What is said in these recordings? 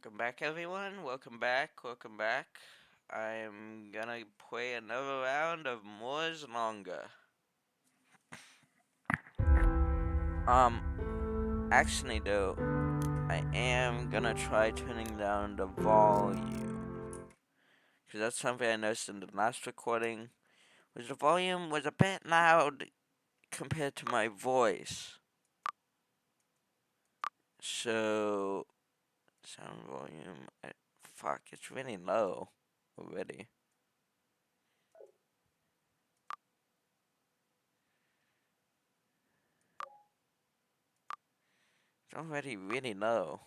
Welcome back, everyone. Welcome back. Welcome back. I am gonna play another round of Mors Longa. Actually, though, I am gonna try turning down the volume. Because that's something I noticed in the last recording, was the volume was a bit loud compared to my voice. So, sound volume, fuck, it's really low already. It's already really low.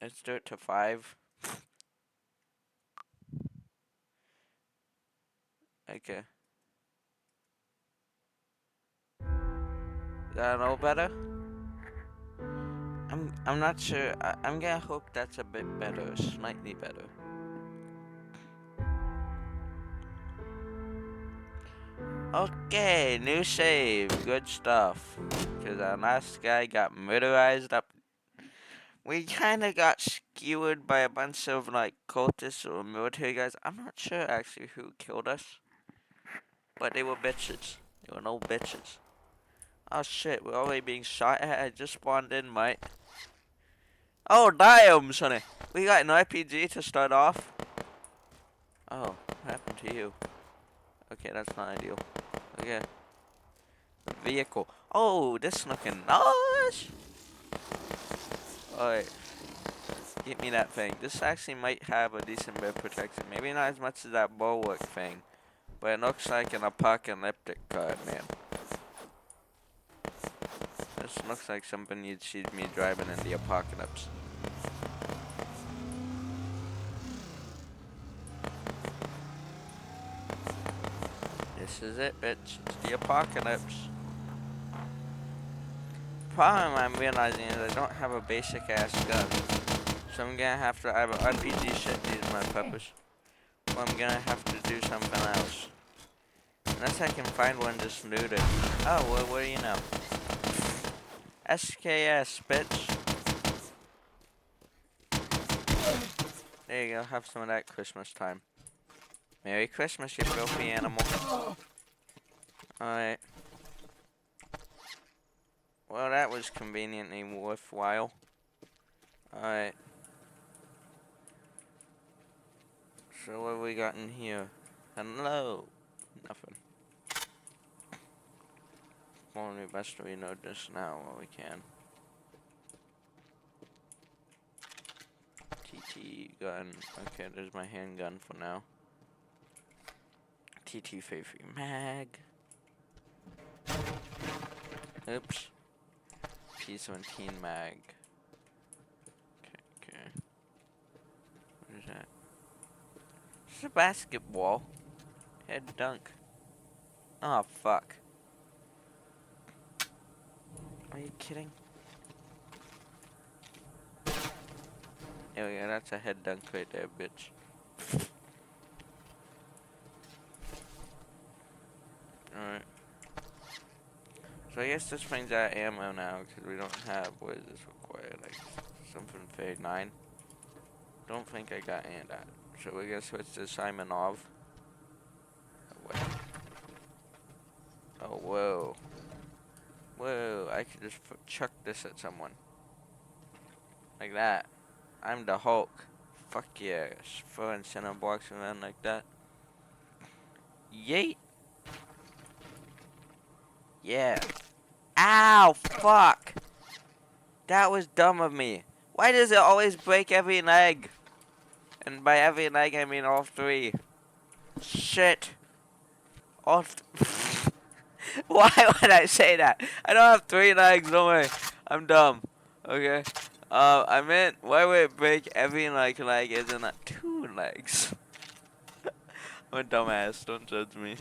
Let's do it to 5. Okay. Is that all better? I'm not sure. I'm gonna hope that's a bit better, slightly better. Okay, new save, good stuff. Cause our last guy got murderized up. We kinda got skewered by a bunch of like cultists or military guys. I'm not sure actually who killed us, but they were bitches. They were no bitches. Oh shit, we're already being shot at. I just spawned in, mate. Oh damn, sonny. We got an RPG to start off. Oh, what happened to you? Okay, that's not ideal. Okay. Vehicle. Oh, this looking nice. Alright. Get me that thing. This actually might have a decent bit of protection. Maybe not as much as that bulwark thing. But it looks like an apocalyptic card, man. This looks like something you'd see me driving in the apocalypse. This is it, bitch. It's the apocalypse. Problem I'm realizing is I don't have a basic ass gun. So I'm gonna have to either RPG shit these my purpose, or I'm gonna have to do something else. Unless I can find one just looted. Oh, well, what do you know? SKS, bitch. There you go, have some of that Christmas time. Merry Christmas, you filthy animal. Alright. Well, that was conveniently worthwhile. Alright. So what have we got in here? Hello. Nothing. Only best we know this now while we can. TT gun. Okay, there's my handgun for now. TT Favorite mag. Oops. P17 mag. Okay. What is that? It's a basketball. Head dunk. Oh, fuck. Are you kidding? Oh yeah, that's a head dunk right there, bitch. Alright. So I guess this brings out ammo now, because we don't have, what is this required, like, something for 9? Don't think I got any of that. So we guess switch to Simonov. Oh, wait. Oh, whoa. Whoa, I could just chuck this at someone. Like that. I'm the Hulk. Fuck yeah. Throwing center blocks around like that. Yeet. Yeah. Ow, fuck. That was dumb of me. Why does it always break every leg? And by every leg, I mean all 3. Shit. All Why would I say that? I don't have 3 legs, don't worry. I'm dumb. Okay. I meant, why would it break every leg isn't that 2 legs? I'm a dumbass, don't judge me.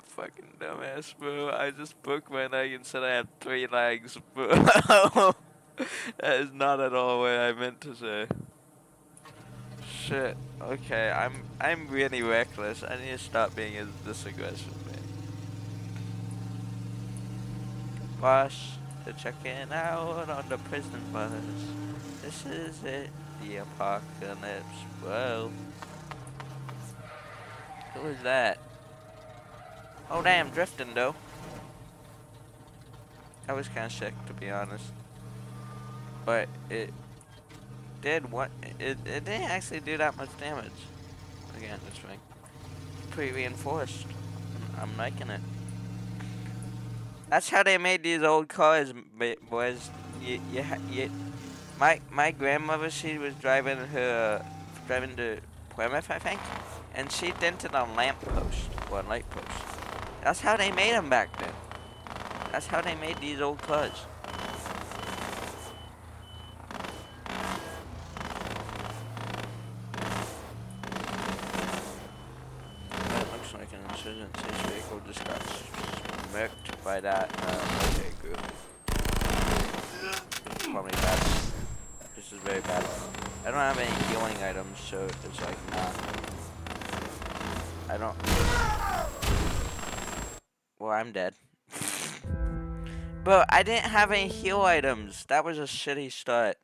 Fucking dumbass, bro. I just broke my leg and said I have 3 legs, bro. That is not at all what I meant to say. Shit. Okay, I'm really reckless. I need to stop being this aggressive, man. Bus, they're checking out on the prison bus. This is it, the apocalypse. Whoa, who is that? Oh damn, drifting though. I was kind of sick to be honest, but it did what it didn't actually do that much damage. Again, this thing pretty reinforced. I'm liking it. That's how they made these old cars, boys. My grandmother, she was driving to Plymouth, I think, and she dented a lamp post or a light post. That's how they made them back then. That's how they made these old cars. That looks like an insurgent. His vehicle just got smirked by that military group. Probably bad. This is very bad. I don't have any healing items, so it's like, nah. I don't. Well, I'm dead. But I didn't have any heal items. That was a shitty start.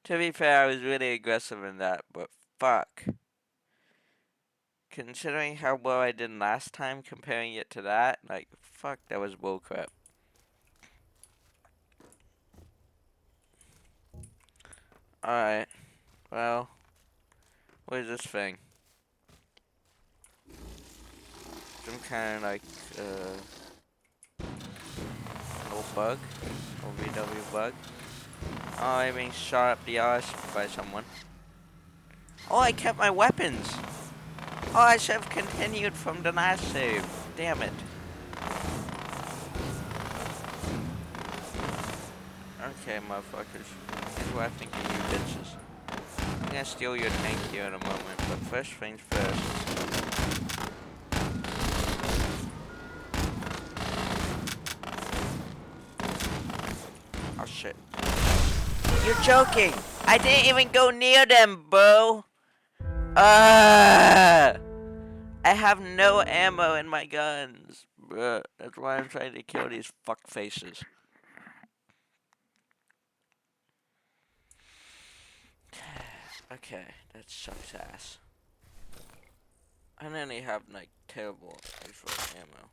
To be fair, I was really aggressive in that, but fuck. Considering how well I did last time, comparing it to that, like, fuck, that was bullcrap. Alright. Well, what is this thing? Some kind of like, little bug? Or VW bug? Oh, I'm being shot up the arse by someone. Oh, I kept my weapons! Oh, I should have continued from the last save. Damn it. Okay, motherfuckers. Here's what I think of you bitches. I'm gonna steal your tank here in a moment, but first things first. Oh shit. You're joking! I didn't even go near them, bro! I have no ammo in my guns. Bruh, that's why I'm trying to kill these fuck faces. Okay, that sucks ass. I only have like terrible rifle ammo.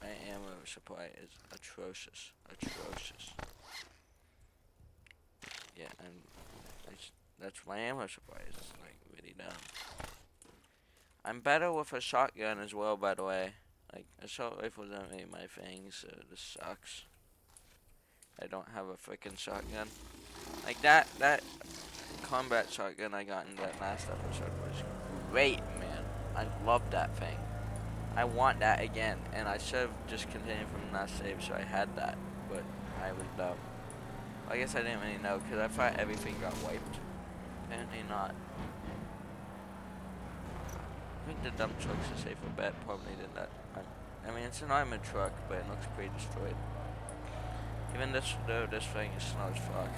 My ammo supply is atrocious. Atrocious. Yeah, and that's my ammo supply is like really dumb. I'm better with a shotgun as well, by the way. Like, assault rifles aren't really my thing, so this sucks. I don't have a freaking shotgun. Like that combat shotgun I got in that last episode was great, man. I love that thing. I want that again, and I should have just continued from the last save, so I had that, but I was dumb. I guess I didn't really know, because I thought everything got wiped. Apparently not. I think the dump truck's a safer bet, probably than that. I mean, it's an armored truck, but it looks pretty destroyed. Even this, though, this thing is slow as fuck.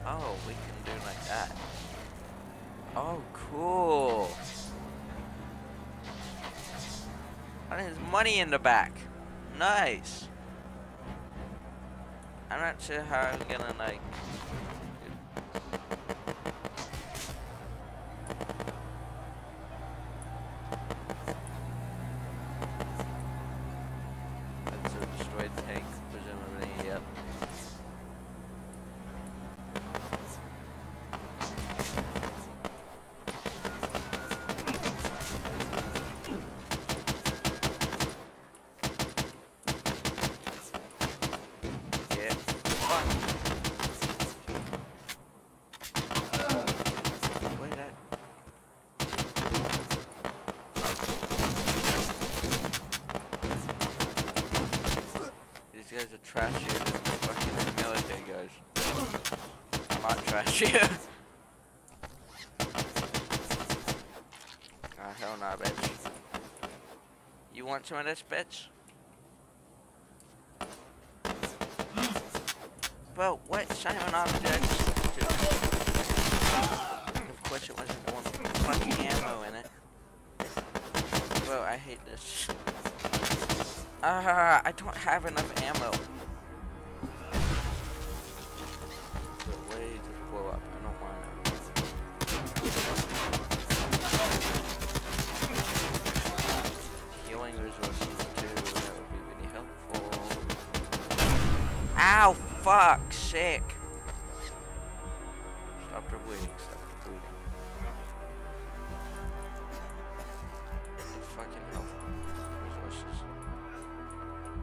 Oh, we can do like that. Oh, cool. Oh, there's money in the back. Nice. I'm not sure how I'm gonna, like... That's a destroyed tank, presumably, yep. These guys are trashier than the fucking military guys. I'm not trashier. Ah, hell nah, bitch. You want some of this, bitch? Bro, what Simon Otter did I just do? Of course it wasn't the one with fucking ammo in it. Bro, I hate this. I don't have enough ammo. But wait, just blow up. I don't want to. Healing resources too, that would be really helpful. Ow, fuck, sick. Stop the bleeding, stop the bleeding. Fucking health resources.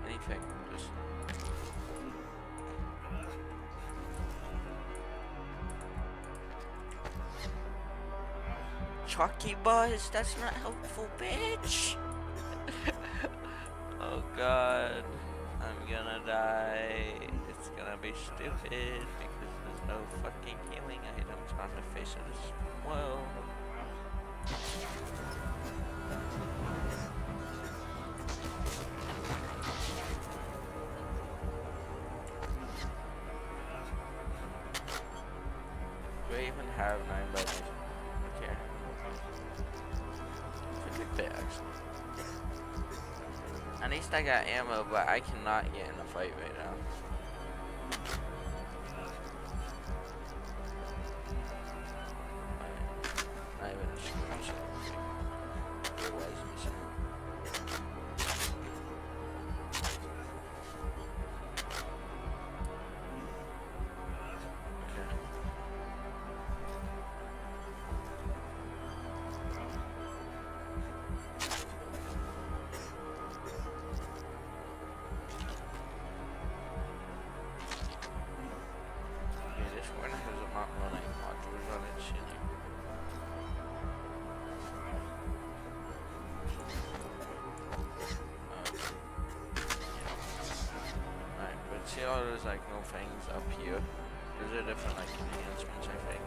Anything, just. Chalky buzz, that's not helpful, bitch. Oh god, I'm gonna die. It's gonna be stupid because there's no fucking healing items on the face of this world. Do I even have 9x9? Okay. I think they actually. At least I got ammo, but I cannot get in a fight right now. Not even a screenshot. It was missing. Okay. Yeah, this one has a lot more like modules on it, shit. Alright, but see all those like no things up here? Those are different like enhancements, I think.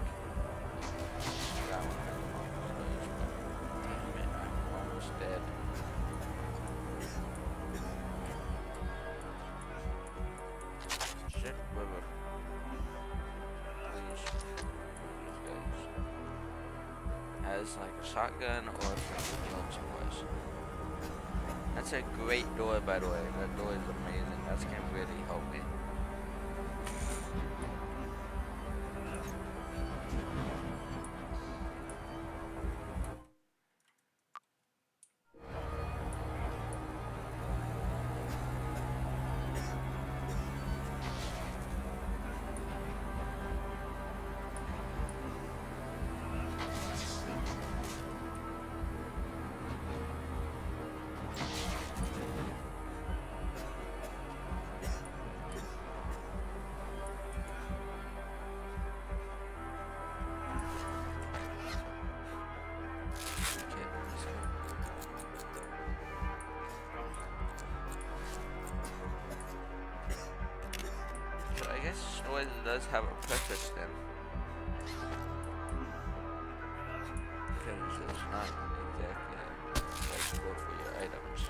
That one has all those, but damn it, I'm almost dead. Shit, river. Please. These guys. As like a shotgun or freaking healing supplies. That's a great door, by the way. That door is amazing. That's gonna really help me. So I guess noise does have a purpose then. Because it's not exactly like go for your items.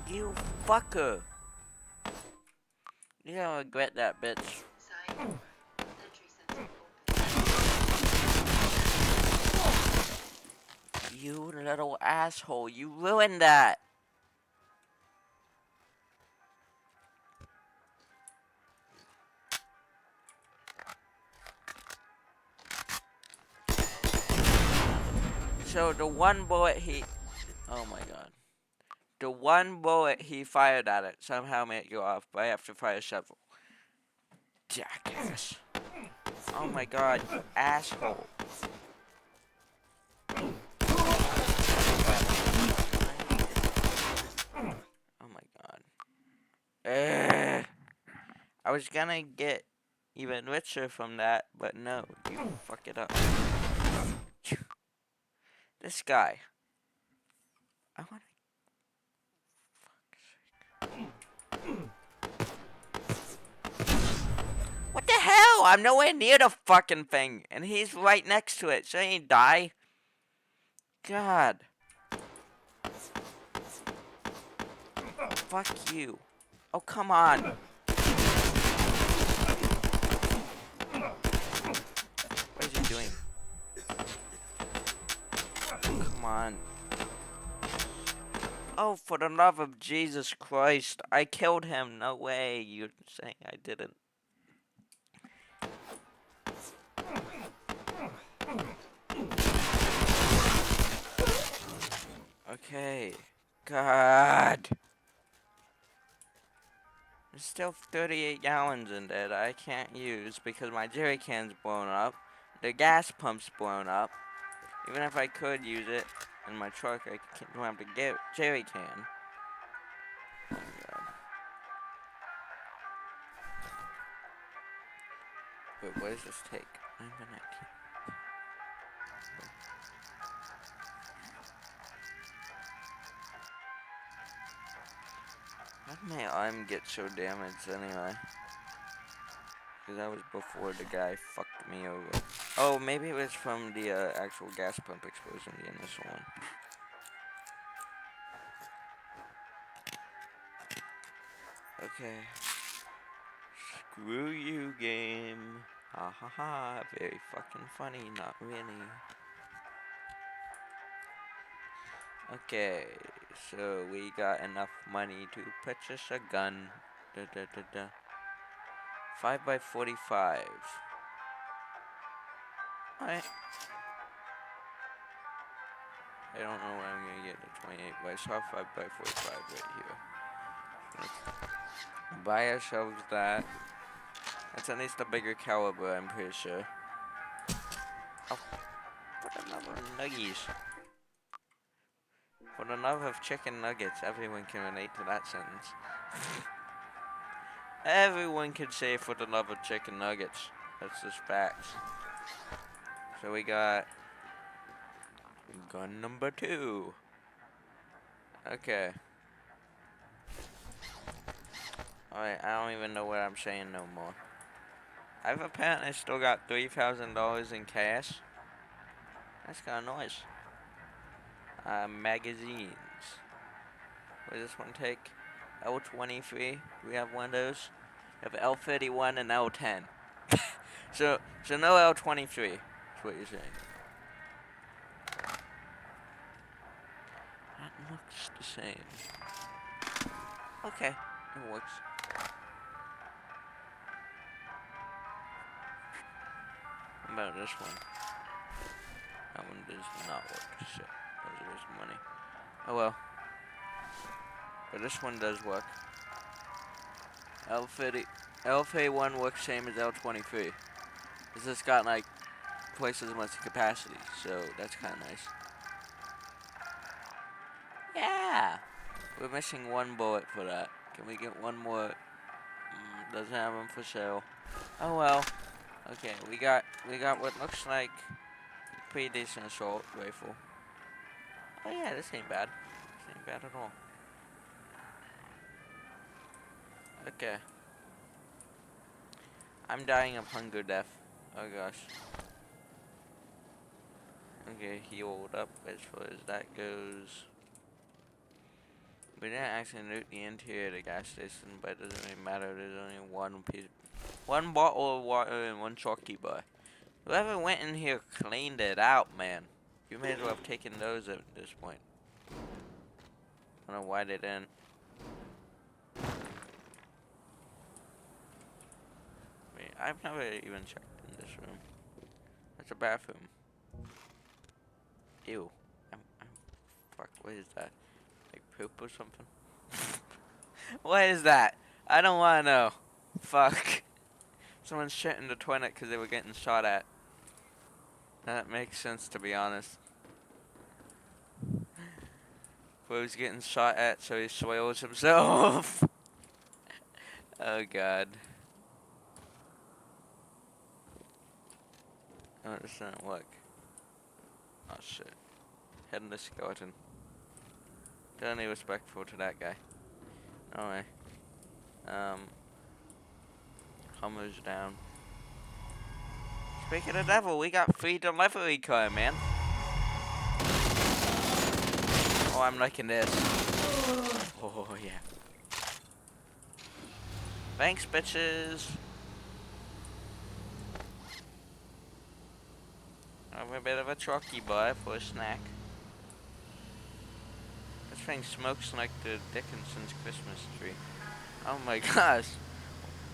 You fucker. You're gonna regret that, bitch. You little asshole. You ruined that. So the one bullet he... Oh my god. The one bullet he fired at it somehow made it go off, but I have to fire several. Jackass. Oh my god, you asshole. Oh my god. Ugh. I was gonna get even richer from that, but no, you fuck it up. This guy. I wanna... What the hell? I'm nowhere near the fucking thing, and he's right next to it, so he ain't die. God. Fuck you. Oh, come on. What is he doing? Come on. Oh, for the love of Jesus Christ. I killed him. No way. You're saying I didn't. Okay. God. There's still 38 gallons in there that I can't use because my jerry can's blown up. The gas pump's blown up. Even if I could use it in my truck, I don't have to get jerry can. Oh my god. Wait, what does this take? 9 minutes. How did my arm get so damaged anyway? Because that was before the guy fucked me over. Oh, maybe it was from the actual gas pump explosion, the initial one. Okay. Screw you, game. Ha ha ha. Very fucking funny. Not really. Okay. So we got enough money to purchase a gun. 5x45. Alright. I don't know where I'm gonna get the 28, but I saw 5x45 right here. Let's buy ourselves that. That's at least a bigger caliber, I'm pretty sure. Oh, for the love of nuggies. For the love of chicken nuggets, everyone can relate to that sentence. Everyone can say for the love of chicken nuggets. That's just facts. So we got gun number 2. Okay. Alright, I don't even know what I'm saying no more. I've apparently still got $3,000 in cash. That's kinda nice. Magazines. What does this one take? L23. Do we have one of those? We have L31 and L10. so no L23. That's what you're saying. That looks the same. Okay, it works. What about this one? That one does not work. Shit. That was a waste of money. Oh well. But this one does work. L31 works same as L23. It's just got like twice as much capacity, so that's kind of nice. Yeah! We're missing one bullet for that. Can we get one more? Doesn't have them for sale. Oh well. Okay, we got what looks like a pretty decent assault rifle. Oh yeah, this ain't bad. This ain't bad at all. Okay. I'm dying of hunger death. Oh gosh. Okay, healed up as far as that goes. We didn't actually loot the interior of the gas station, but it doesn't really matter. There's only one bottle of water and one chalky bar. Whoever went in here cleaned it out, man. You may as well have taken those at this point. I don't know why they didn't. Wait, I've never even checked in this room. That's a bathroom. Ew. Fuck, what is that? Like poop or something? What is that? I don't want to know. Fuck. Someone's shit in the toilet because they were getting shot at. That makes sense, to be honest. Bro's getting shot at, so he soils himself. Oh god. Oh, this doesn't work. Oh shit. Headless skeleton. Don't be respectful to that guy. No way. Hummer's down. Speaking of the devil, we got free delivery car, man. Oh, I'm liking this. Oh, yeah. Thanks, bitches. Have a bit of a chalky bar for a snack. This thing smokes like the Dickinson's Christmas tree. Oh my gosh.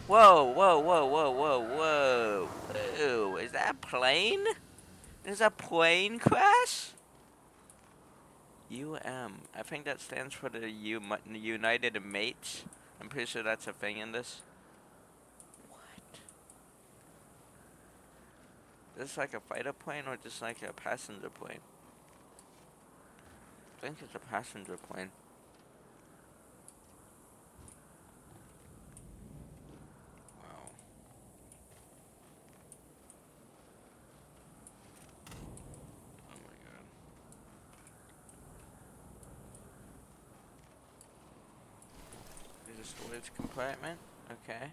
Whoa, whoa, whoa, whoa, whoa, whoa. Whoa, is that a plane? Is a plane crash? I think that stands for the United Mates. I'm pretty sure that's a thing in this. What? Is this like a fighter plane or just like a passenger plane? I think it's a passenger plane. Wow. Oh my god. There's a storage compartment. Okay.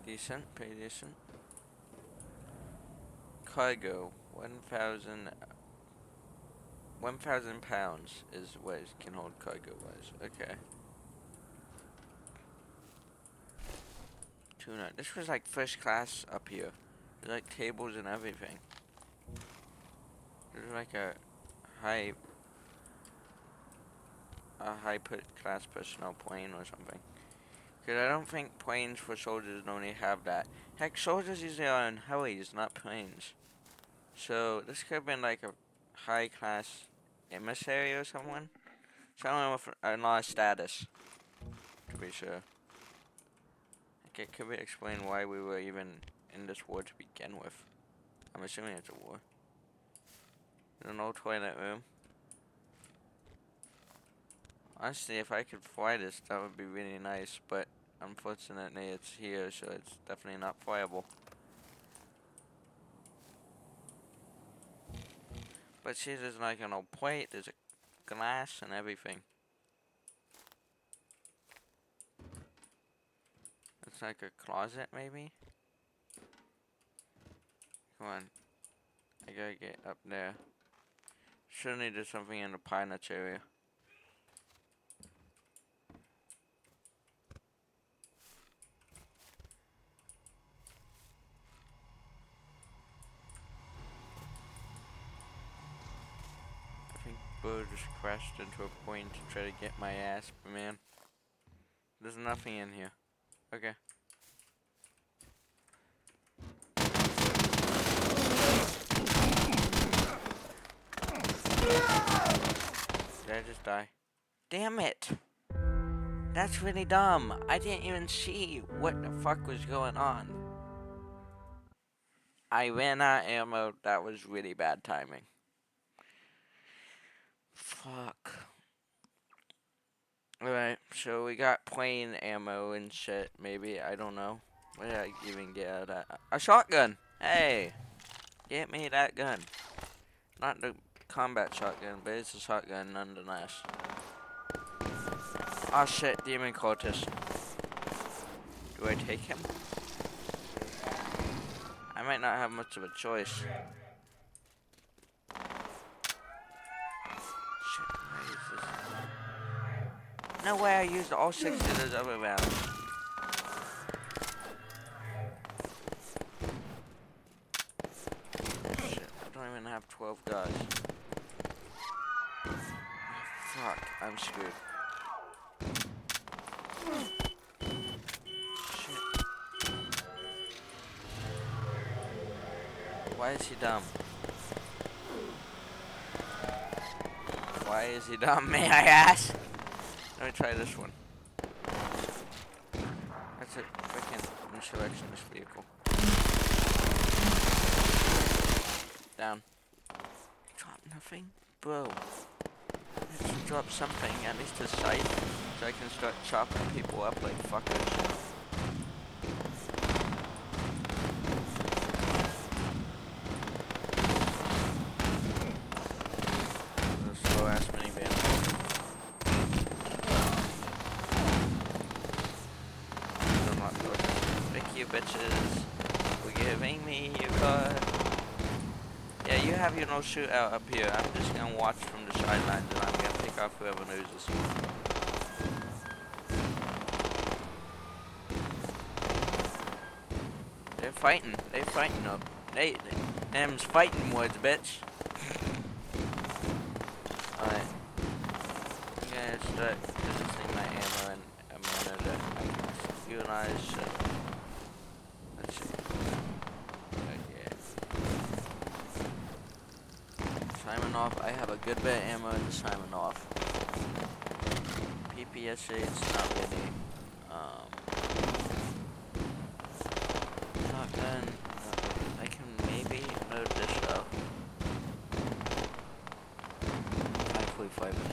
Decent, pretty decent. Cargo, 1,000 pounds is what it can hold cargo-wise. Okay. Tuna. This was like first class up here. There's like tables and everything. There's like a high class personnel plane or something. Because I don't think planes for soldiers normally have that. Heck, soldiers usually are on helis, not planes. So this could have been like a high class emissary or someone. Someone with a lot of status, to be sure. Like it could explain why we were even in this war to begin with. I'm assuming it's a war. There's an old toilet room. Honestly, if I could fly this, that would be really nice, but unfortunately it's here, so it's definitely not flyable. But see, there's like an old plate, there's a glass and everything. It's like a closet, maybe? Come on. I gotta get up there. Surely there's something in the pilots area. I think Bo just crashed into a point to try to get my ass, but man. There's nothing in here. Okay. Did I just die? Damn it! That's really dumb. I didn't even see what the fuck was going on. I ran out of ammo. That was really bad timing. Fuck. Alright, so we got plain ammo and shit, maybe. I don't know. Where did I even get out of that? A shotgun! Hey! Get me that gun. Not the combat shotgun, but it's a shotgun nonetheless. Oh shit, demon cultist. Do I take him? I might not have much of a choice. Shit, why is this? No way I used all 6 of those other rounds. Shit, I don't even have 12 guys. Fuck, I'm screwed. Shit. Why is he dumb? Why is he dumb, may I ask? Let me try this one. That's a freaking insurrectionist vehicle. Down. Drop nothing? Bro. Let's drop something, at least a scythe, so I can start chopping people up like fuckers. The slow ass minivan. I'm not good. Frick you bitches. For giving me your car. Yeah, you have your no shootout up here. I'm just gonna watch from the sidelines and I'm gonna pick off whoever loses. They're fighting. They're fighting up. Them's fighting words, bitch. Alright. I'm gonna start visiting my ammo and ammo that I can utilize. So let's see. Okay. Simonoff, I have a good bit of ammo in the Simonoff. PPSA, it's not really. Shotgun. I can maybe load this up. 5.5 and 19.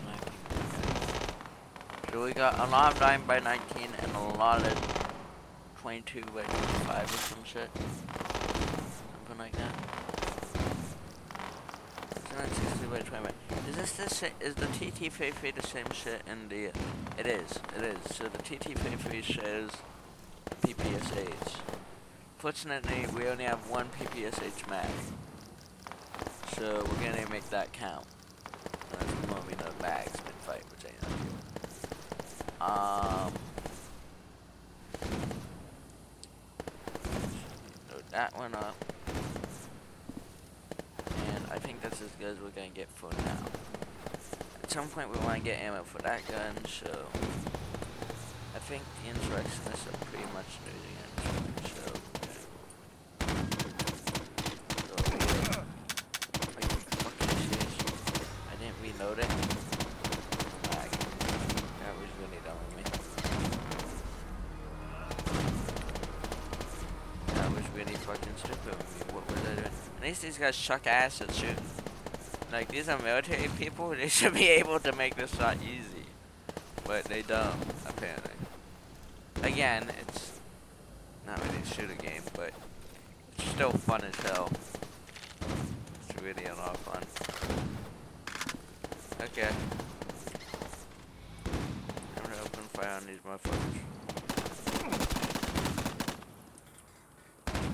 So we got a lot of 9 by 19 and a lot of 22 by 25 or some shit. Something like that. 760 by 20. Is this the same? Is the TT33 the same shit in the? It is. It is. So the TT33 shows PPSH. Fortunately, we only have one PPSH mag, so we're gonna make that count. There won't be no mags mid-fight, which ain't not load that one up, and I think that's as good as we're gonna get for now. At some point, we want to get ammo for that gun, so I think the insurrectionists are pretty much losing it. So. Reload it. Lag. That was really dumb of me. That was really fucking stupid of me. What was I doing? At least these guys suck ass at shooting. Like, these are military people. They should be able to make this shot easy. But they don't, apparently. Again, it's not really a shooter game, but it's still fun as hell. It's really a lot of fun. Okay. I'm gonna open fire on these motherfuckers.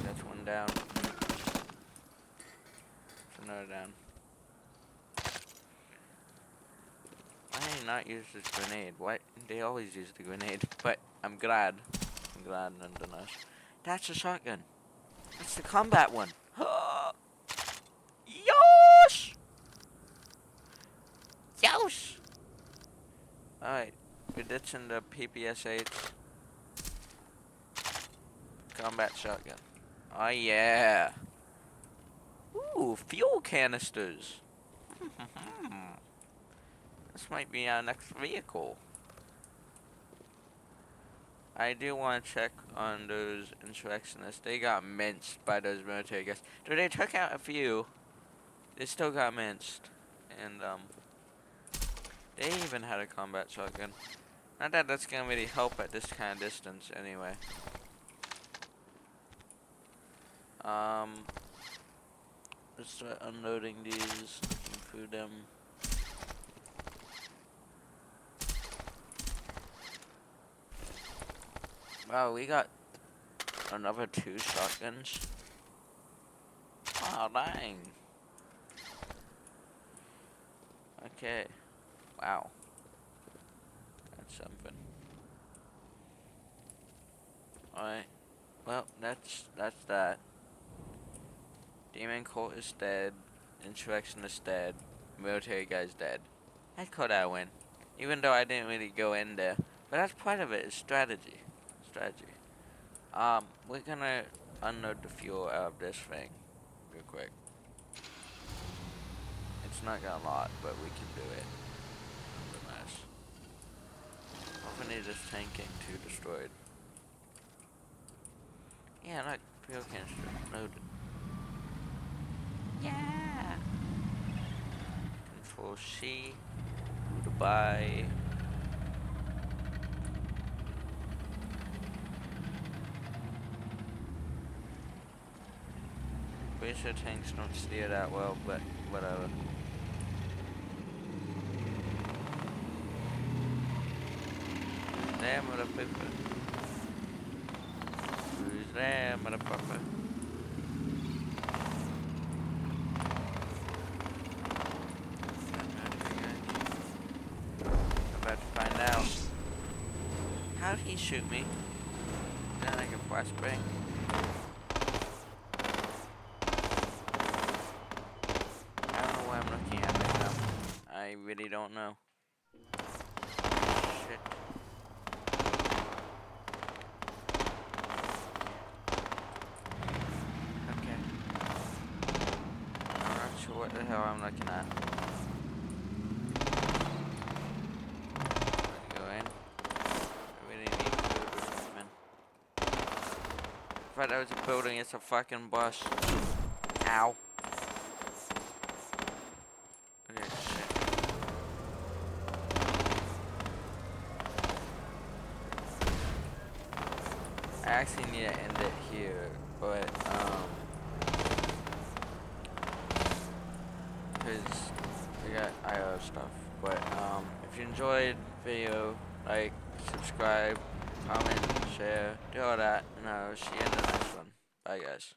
That's one down. That's another down. Why did I not use this grenade? What? They always use the grenade, but I'm glad. I'm glad nonetheless. That's a shotgun. That's the combat one. Yosh! Yosh! Alright, we're ditching the PPSH combat shotgun. Oh yeah! Ooh, fuel canisters! This might be our next vehicle. I do want to check on those insurrectionists. They got minced by those military guys. Though they took out a few, they still got minced. And, they even had a combat shotgun. Not that that's gonna really help at this kind of distance, anyway. Let's start unloading these, looking through them. Wow, we got another 2 shotguns. Oh, dang. Okay. Wow. That's something. Alright. Well, that's that. Demon cult is dead. Insurrection is dead. Military guy's dead. I'd call that a win. Even though I didn't really go in there. But that's part of it, is strategy. Strategy. We're gonna unload the fuel out of this thing real quick. It's not gonna lot, but we can do it. Nonetheless. Hopefully this tank ain't too destroyed. Yeah, look, fuel canister loaded. Yeah! Control C. Goodbye. Pretty sure tanks don't steer that well, but whatever. There, motherfucker. Who's there, motherfucker? I'm about to find out. How'd he shoot me? Then I can flashbang. I don't know what I'm looking at right now. I really don't know. Shit. Okay. I'm not sure what the hell I'm looking at. Go in. I really need to do something. I thought that was a building, it's a fucking bus. Ow. Okay, shit. I actually need to end it here, but, because we got IO stuff. But, if you enjoyed the video, like, subscribe, comment, share, do all that, and I'll see you in the next one. Bye, guys.